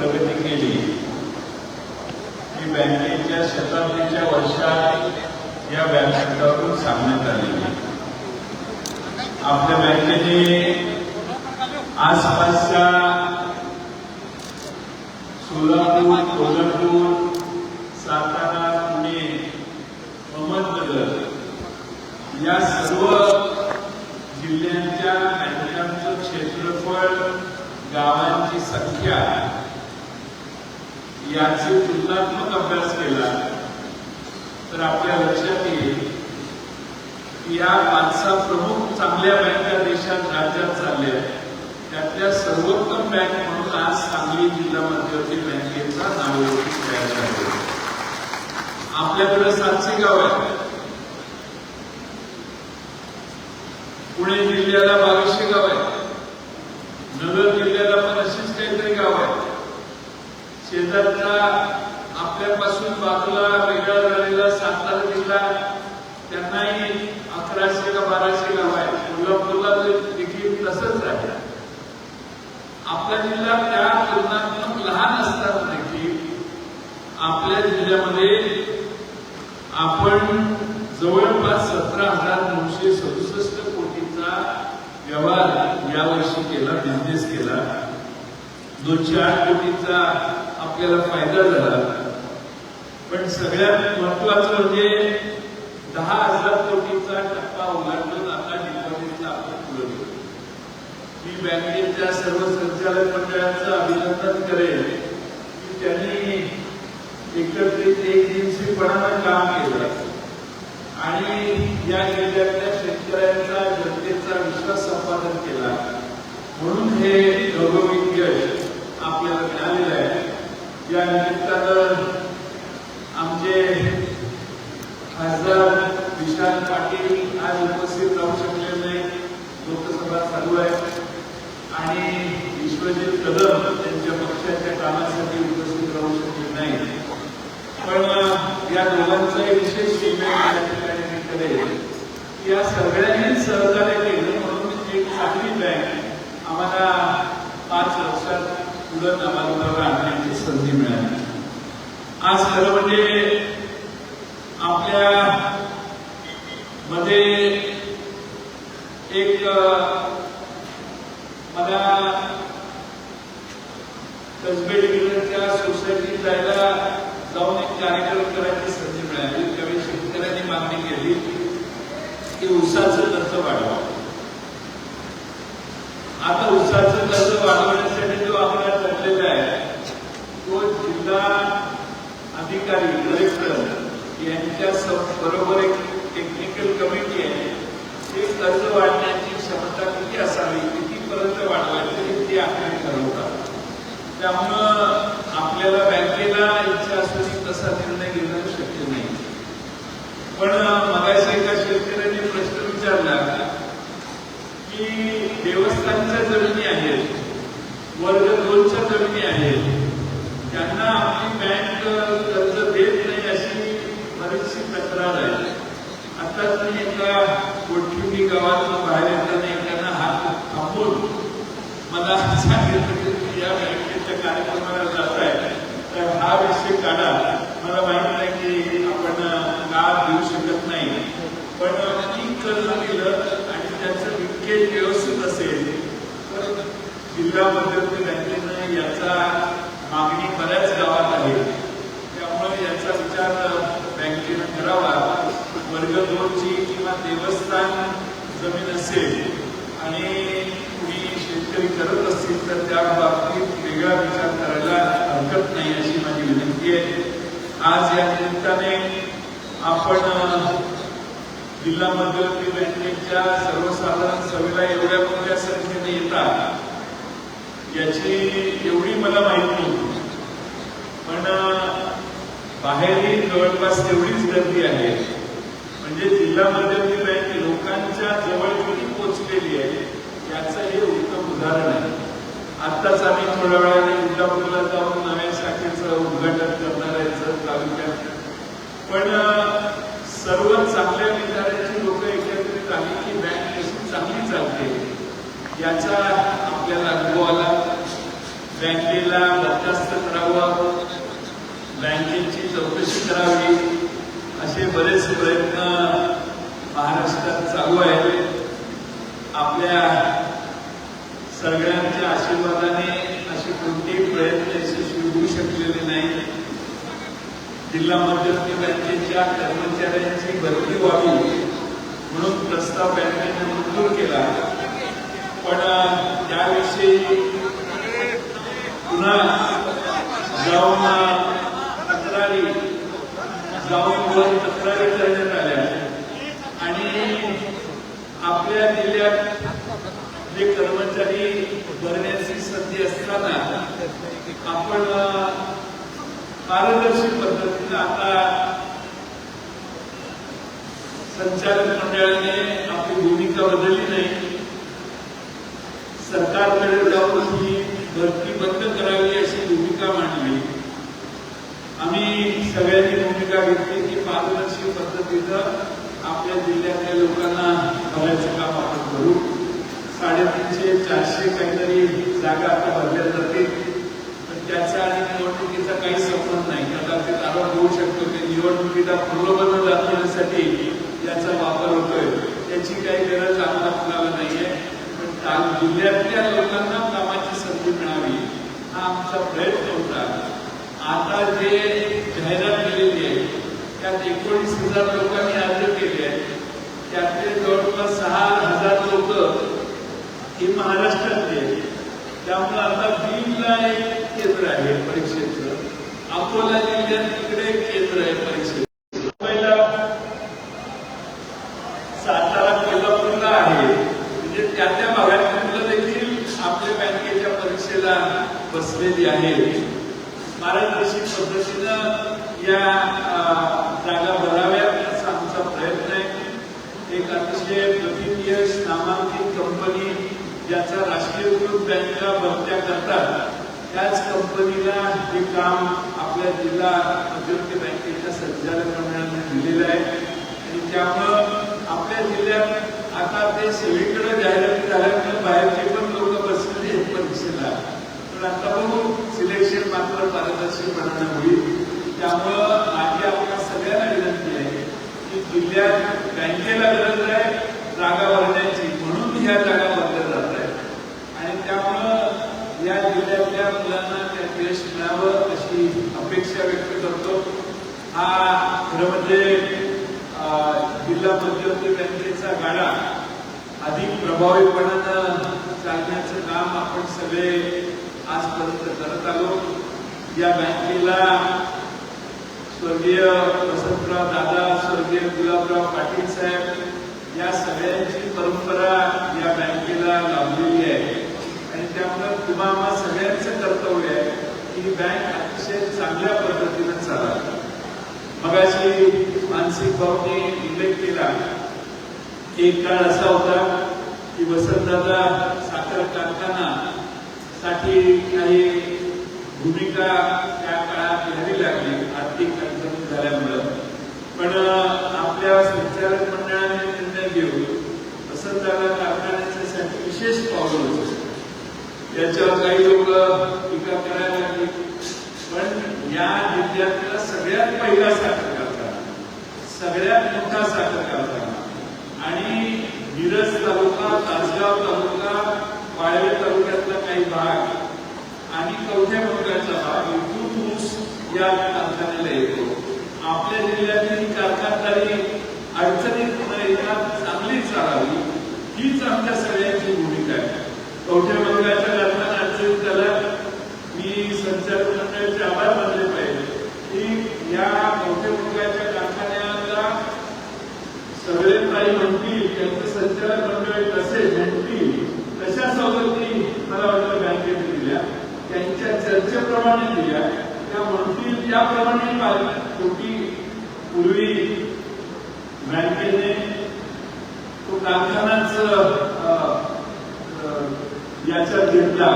प्रगती केली ही बँकेच्या शताब्दीच्या वर्षात या व्यासपीठावरून सांगण्यात आलेली. आपल्या बँकेने आसपासच्या सोलापूर, कोल्हापूर, सातारा, पुणे, अहमदनगर या सर्व जिल्ह्यांच्या बँकांचं क्षेत्रफळ, गावांची संख्या याचा तुलनात्मक अभ्यास केला तर आपल्या लक्षात येईल की या 5 प्रमुख चांगल्या बँका देशात राज्यात चालल्या त्यातल्या सर्वोत्तम बँक म्हणून आज सांगली जिल्हा मध्यवर्ती बँकेचा नावलौकिक तयार झाला. आपल्याकडे 700 गाव आहेत. पुणे जिल्ह्याला 2200 गाव आहेत. नगर जिल्ह्याला पण अशीच काहीतरी गाव आहेत. शेजारचा आपल्यापासून बाजूला वेगळा झालेला सातारा जिल्हा त्यांनाही 1100 का 1200 गाव आहेत. कोल्हापूरला देखील तसंच आहे. आपला जिल्हा त्या तुलनात्मक लहान असताना देखील आपल्या जिल्ह्यामध्ये आपण जवळपास 17,967 कोटीचा व्यवहार यावर्षी केला, बिझनेस केला. 208 कोटीचा आपल्याला फायदा झाला. पण सगळ्यात महत्वाचं म्हणजे 10,000 कोटीचा टप्पा ओलांडून आता डिपॉझिटला आपण पुढे गेलो. मी बँकेच्या सर्व संचालक मंडळाचं अभिनंदन करेन की त्यांनी एकत्रित एकदिवसीपणानं काम केलं आणि या जिल्ह्यातल्या शेतकऱ्यांचा, जनतेचा विश्वास संपादन केला. म्हणून हे गौरवित यश आपल्याला मिळालेलं आहे. या निमित्तानं आमचे खासदार विशाल पाटील आज उपस्थित राहू शकले नाही, लोकसभा चालू आहे, आणि विश्वजित कदम त्यांच्या पक्षाच्या कामासाठी उपस्थित राहू शकले नाही. पण या दोघांचाही विशेष या ठिकाणी मी करेल की या सगळ्यांनी सहकार्य केलं म्हणून एक चांगली बँक आम्हाला 5 वर्षात पुढे नावावर आणण्याची संधी मिळाली. आज खरं म्हणजे आपल्या मध्ये एक मला कसबे डिव्हिजनच्या सोसायटीत जायला जाऊन एक कार्यक्रम करायची संधी मिळाली. त्यावेळी शेतकऱ्यांनी मागणी केली की ऊसाचं कर्ज वाढवा. आता ऊसाचं कर्ज वाढवण्यासाठी जो आकडा ठरलेला आहे तो जिल्हा अधिकारी, कलेक्टर यांच्या बरोबर एक टेक्निकल कमिटी आहे. ते कर्ज वाढण्याची क्षमता किती असावी, कितीपर्यंत वाढवायची ते आकडे ठरवतात. त्यामुळं आपल्याला बँकेला इच्छा असून तसा निर्णय घेणं शक्य नाही. पण मगाशी एका शेतकऱ्यांनी प्रश्न विचारला की देवस्थानच्या जमिनी आहेत, वर्ग 2च्या जमिनी आहेत, त्यांना आपली बँक कर्ज देत नाही अशी बरीचशी तक्रार आहे. आताच मी एका कोठिवडी गावातून बाहेर येताना एकानं हात थांबून मला सांगितलं की या बँकेच्या कार्यक्रमाला जात आहे तर हा विषय काढा. मला माहित नाही की आपण का देऊ शकत नाही, पण कर्ज दिलं आणि त्याचं लिंकेज व्यवस्थित असेल तर जिल्हा मध्यवर्ती बँकेनं याचा मागणी बऱ्याच गावात आहे. त्यामुळे याचा विचार बँकेनं करावा. वर्ग 2ची किंवा देवस्थान जमीन असेल आणि कुणी शेतकरी करत असतील तर त्या बाबतीत वेगळा विचार करायला हरकत नाही अशी माझी विनंती आहे. आज या निमित्ताने आपण जिल्हा मध्यवर्ती बँकेच्या सर्वसाधारण सभेला एवढ्या मोठ्या संख्येने येतात याची एवढी मला माहिती नव्हती. पण बाहेरही जवळपास तेवढीच गर्दी आहे. म्हणजे जिल्हा मध्यवर्ती बँक लोकांच्या जवळ किती पोहोचलेली आहे याचं हे उत्तम उदाहरण आहे. आत्ताच आम्ही थोड्या वेळाने इंदापूरला जाऊन नव्या शाखेचं उद्घाटन करणार आहे तालुक्यात. पण सर्व चांगल्या विचारांची लोक एकत्रित आली की बँक कशी चांगली चालते याचा आपल्याला अनुभव आला. बँकेला बरखास्त करावं, बँकेची चौकशी करावी, असे बरेच प्रयत्न महाराष्ट्रात चालू आहेत. आपल्या सगळ्यांच्या आशीर्वादाने असे कोणतेही प्रयत्न यशस्वी होऊ शकलेले नाही. जिल्हा मध्यवर्ती बँकेच्या कर्मचाऱ्यांची भरती व्हावी म्हणून प्रस्ताव बँकेने मंजूर केला, पण त्याविषयी पुन्हा जाऊन तक्रारी करण्यात आल्या आणि आपल्या जिल्ह्यात जे कर्मचारी भरण्याची संधी असताना आपण पारदर्शी पद्धतीने आता संचालक मंडळाने आपली भूमिका बदलली नाही. सरकारकडे जाऊन ही भरती बंद करावी अशी भूमिका मांडली. आम्ही सगळ्यांनी भूमिका घेतली की पारदर्शी पद्धतीनं आपल्या जिल्ह्यातल्या लोकांना भरायचं काम आपण करू. 350-400 काहीतरी जागा आता भरल्या जातील, पण त्याचा आणि निवडणुकीचा काही संबंध नाही. कदाचित आरोप होऊ शकतो की निवडणुकीला पूर्वबंध दाखवण्यासाठी याचा वापर होतोय. त्याची काही गरज आपल्याला नाहीये. पण जिल्ह्यातल्या लोकांना कामाची संधी मिळावी हा आमचा प्रयत्न होता. आता जे जाहिरात केलेली आहे त्यात 19,000 लोकांनी अर्ज केले आहेत. त्यातले जवळपास 6,000 लोक हे महाराष्ट्रातले आहेत. त्यामुळे आता बीडला एक केंद्र आहे परीक्षेचं, अकोला जिल्ह्यात तिकडे एक केंद्र आहे परीक्षेचं, मुंबईला, सातारा, कोल्हापूरला आहे. म्हणजे त्या भागात मुलं देखील आपल्या बँकेच्या परीक्षेला बसलेली आहेत. पारदर्शी पद्धतीनं या जागा भराव्यात असा आमचा प्रयत्न आहे. एक अतिशय प्रतिनियश नामांकित कंपनी ज्याचा राष्ट्रीयकृत बँका भरत्या करतात त्याच कंपनीला हे काम आपल्या जिल्हा मध्यवर्ती बँकेच्या संचालक मंडळाने दिलेलं आहे. आणि त्यामुळं आपल्या जिल्ह्यात आता ते सगळीकडे जाहिराती झाल्यामुळे बाहेरचे पण लोक बसलेले आहेत परीक्षेला. पण आता बघू सिलेक्शन मात्र पारदर्शीपणाने होईल. त्यामुळं माझी आपल्या सगळ्यांना विनंती आहे की जिल्ह्यात बँकेला गरज आहे जागा भरण्याची, म्हणून ह्या जागा भरल्या जात आहेत. आणि त्यामुळं या जिल्ह्यातल्या मुलांना त्यात यश मिळावं अशी अपेक्षा व्यक्त करतो. हा खरं म्हणजे जिल्हा मध्यवर्ती बँकेचा गाडा अधिक प्रभावीपणानं चालण्याचं काम आपण सगळे आजपर्यंत करत आलो. या बँकेला स्वर्गीय वसंतराव दादा, स्वर्गीय गुलाबराव पाटील साहेब या सगळ्यांची परंपरा या बँकेला लाभलेली आहे. आणि त्यामुळे तुम्हाला सगळ्यांचं कर्तव्य आहे की ही बँक अतिशय चांगल्या पद्धतीनं चालावी. मगाशी मानसिक भाऊने उल्लेख केला, एक काळ असा होता की वसंतदादा साखर कारखाना साठी काही भूमिका त्या काळात घ्यावी लागली आर्थिक अडचणी झाल्यामुळं. पण आपल्या संचालक मंडळाने निर्णय घेऊन वसंतदादा कारखान्यासाठी विशेष पावलं होतं. याच्यावर काही लोक टीका करायला लागली, पण या जिल्ह्यातला सगळ्यात पहिला साखर कारखाना, सगळ्यात मोठा साखर कारखाना आणि मिरज तालुका, तासगाव तालुका, वाळवे तालुक्यातला काही भाग आणि कवठे मंडळाचा भाग इथून ऊस या कारखान्याला येतो. आपल्या जिल्ह्यातील कारखानदारी अडचणीत न येता चांगली चालावी हीच आमच्या सगळ्यांची भूमिका आहे. कवठे मंडळाच्या कारखाना अडचणीत झाला, मी संचालक मंडळाचे आभार मानले पाहिजे की या कवठे मंडळाच्या कारखान्याला सगळे काही म्हणतील, त्यांचं संचालक मंडळ कसे म्हणतील तशा सवलती मला वाटतं बँकेने दिल्या, त्यांच्या चर्चेप्रमाणे दिल्या. त्या म्हणतील त्याप्रमाणे शेवटी पूर्वी बँकेने तो कारखानाच याच्यात घेतला,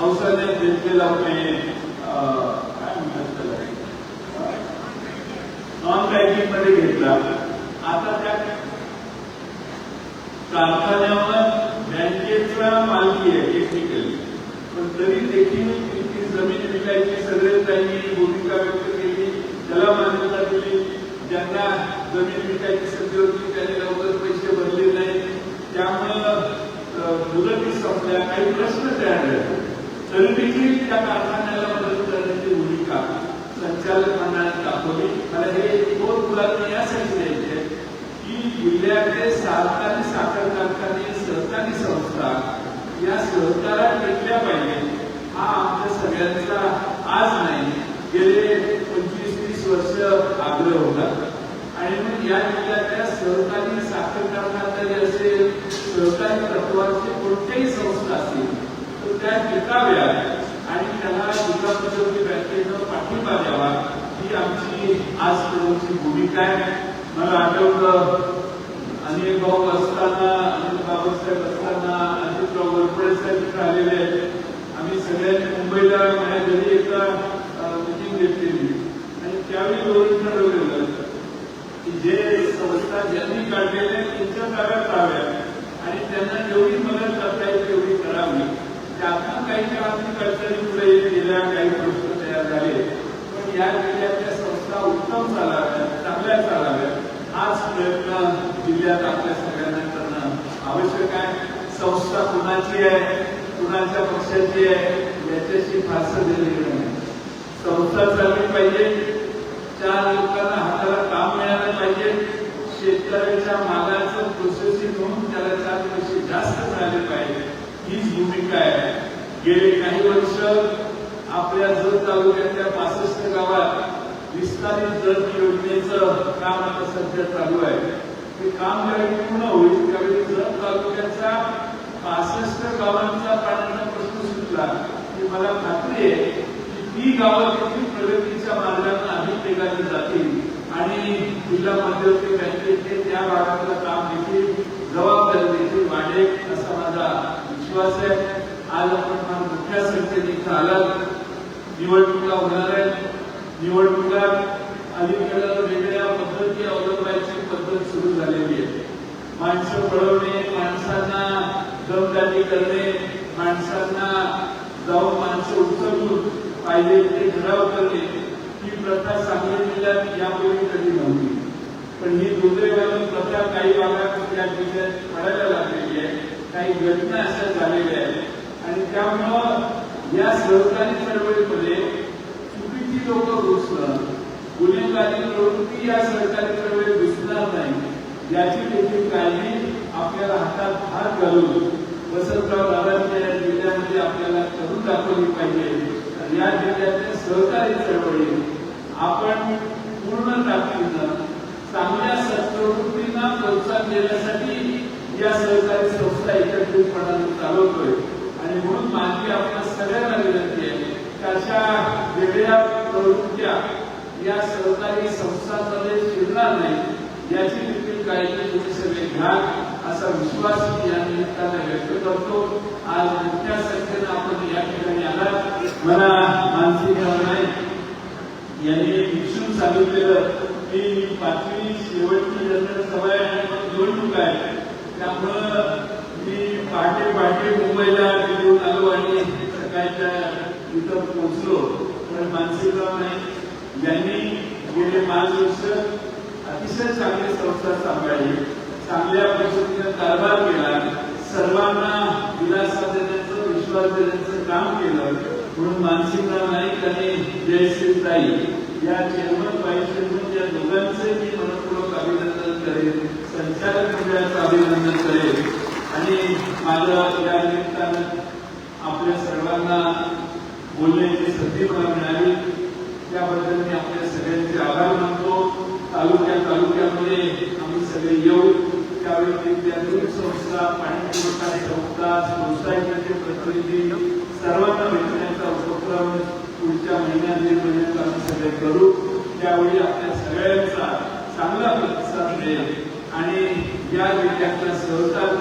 औषधात घेतलेला काय म्हणतात नॉन बँकिंग मध्ये घेतला. आता त्या कारखान्यावर बँकेचा मालकी आहे टेक्निकली, पण तरी देखील जमीन विकायची सगळे त्यांनी भूमिका व्यक्त केली, त्याला मान्यता दिली. ज्यांना जमीन विकायची संधी होती त्यांनी लवकर पैसे भरले नाही, त्यामुळं मुदती संपल्या, काही प्रश्न तयार झाले. तरी देखील त्या कारखान्याला मदत करण्याची भूमिका संचालक मंडळाने दाखवली. मला हे दोन मुलांना यासाठी द्यायचे की जिल्ह्यातले सहकारी साखर कारखाने, सहकारी संस्था या सहकारात घेतल्या पाहिजे. हा आमच्या सगळ्यांचा आज नाही, गेले 25-30 वर्ष आग्रह होता. आणि मग या जिल्ह्यातल्या सहकारी साखर कारखानदारी असेल, सहकारी तत्वाचे कोणत्याही संस्था असतील तर त्या टिकाव्यात आणि त्याला जिल्हा बँकेनं पाठिंबा द्यावा, ही आमची आजपर्यंतची भूमिका आहे. मला आठवतं अनिल भाऊ असताना, अनिल बाबासाहेब असताना, अजितराव गोरपडे साहेब इथे आलेले आहेत. आम्ही सगळ्यांनी मुंबईला माझ्या घरी एका मिटिंग घेतलेली आणि त्यावेळी दोन ठरवलेलं की जे संस्था ज्यांनी काढलेल्या त्यांच्या ताब्यात राहाव्या आणि त्यांना जेवढी मदत करता येईल तेवढी करावी. त्यातून काही काळात अडचणी पुढे गेल्या, काही प्रश्न तयार झाले, पण या जिल्ह्यातल्या संस्था उत्तम चालाव्या, चांगल्या चालाव्या, हाच प्रयत्न जिल्ह्यात आपल्या सगळ्यांना करणं आवश्यक आहे. संस्था कुणाची आहे, कुणाच्या पक्षाची आहे याच्याशी फारसं देणं नाही. संस्था चालली पाहिजे, 4 लोकांना हाताला काम मिळालं पाहिजे, शेतकऱ्याच्या मालाचं प्रोसेसिंग होऊन त्याला 4 पैसे जास्त झाले पाहिजे, हीच भूमिका आहे. गेले काही वर्ष आपल्या जत तालुक्यातल्या 65 गावात विस्तारित जत योजनेचं काम आता सध्या चालू आहे. हे काम ज्यावेळी पूर्ण होईल त्यावेळी जत तालुक्याचा 65 गावांचा पाण्याचा प्रश्न सुटला की मला खात्री आहे की ती गावं देखील प्रगतीच्या मार्गाने अधिक वेगाने जातील आणि जिल्हा मध्यवर्ती बँकेचे त्या भागातलं काम देखील जबाबदारी देखील वाढेल असा माझा विश्वास आहे. आज आपण फार मोठ्या संख्येने इथं आलात. निवडणुका होणार आहेत. निवडणुकात अलीकडे वेगळ्या पद्धती अवलंबायची पद्धत सुरू झालेली आहे. माणसं पळवणे, माणसांना दमदाटी करणे, माणसांना जाऊन माणसं उचलून पाहिजे ते ठराव करणे, ही प्रथा सांगली जिल्ह्यात यापूर्वी कधी नव्हती. पण ही दुर्दैवाने प्रथा काही भागात या जिल्ह्यात पडायला लागलेली आहे. काही घटना अशा झालेल्या आहेत आणि त्यामुळं या सहकारी चळवळीमध्ये चुकीची लोक घुसणं, गुन्हेगारी प्रवृत्ती या सहकारी चळवळीत घुसणार नाही याची देखील काळजी आपल्याला हातात हात घालून वसंतराव दादांच्या या जिल्ह्यामध्ये आपल्याला करून दाखवली पाहिजे. या जिल्ह्यातल्या सहकारी चळवळी आपण पूर्ण ताकदीनं चांगल्या सत्प्रवृत्तींना प्रोत्साहन देण्यासाठी या सहकारी संस्था एकत्रितपणाने चालवतोय आणि म्हणून माझी आपल्या सगळ्यांना विनंती आहे की अशा वेगळ्या प्रवृत्त्या या सहकारी संस्थांमध्ये शिरणार नाही याची देखील काळजी तुम्ही सगळे घ्या असा विश्वास मी या निमित्ताने व्यक्त करतो. आज मोठ्या संख्येनं आपण या ठिकाणी आलात. मला मानसिंगराव नाईक यांनी विचारून सांगितलेलं की 5वी शेवटची जनरल सभा आहे आणि मग निवडणूक आहे, त्यामुळं मी पहाटे मुंबईला घेऊन आलो आणि सकाळच्या इथं पोहोचलो. पण मानसिंगराव नाईक यांनी गेले 5 वर्ष अतिशय चांगली संस्था सांभाळली, चांगल्या पद्धतीने कारभार केला, सर्वांना दिलासा देण्याचं, विश्वास देण्याचं काम केलं. म्हणून मानसिंगराव नाईक आणि जयश्रीताई या चेअरमन वाईस चेअरमन या दोघांचे मी मनपूर्वक अभिनंदन करेन, संचालक मंडळाचं अभिनंदन करेन आणि माझं या निमित्तानं आपल्या सर्वांना बोलण्याची संधी मला मिळाली त्याबद्दल मी आपल्या सगळ्यांचे आभार मानतो. तालुक्यामध्ये आम्ही सगळे येऊ त्यावेळी त्या दूध संस्था, पाणी पुरवठा संस्था, सोसायटीचे प्रतिनिधी सर्वांना भेटण्याचा उपक्रम पुढच्या महिन्यात 1 महिन्यात आम्ही सगळे करू. त्यावेळी आपल्या सगळ्यांचा चांगला प्रतिसाद मिळेल आणि या जिल्ह्यातल्या सहकार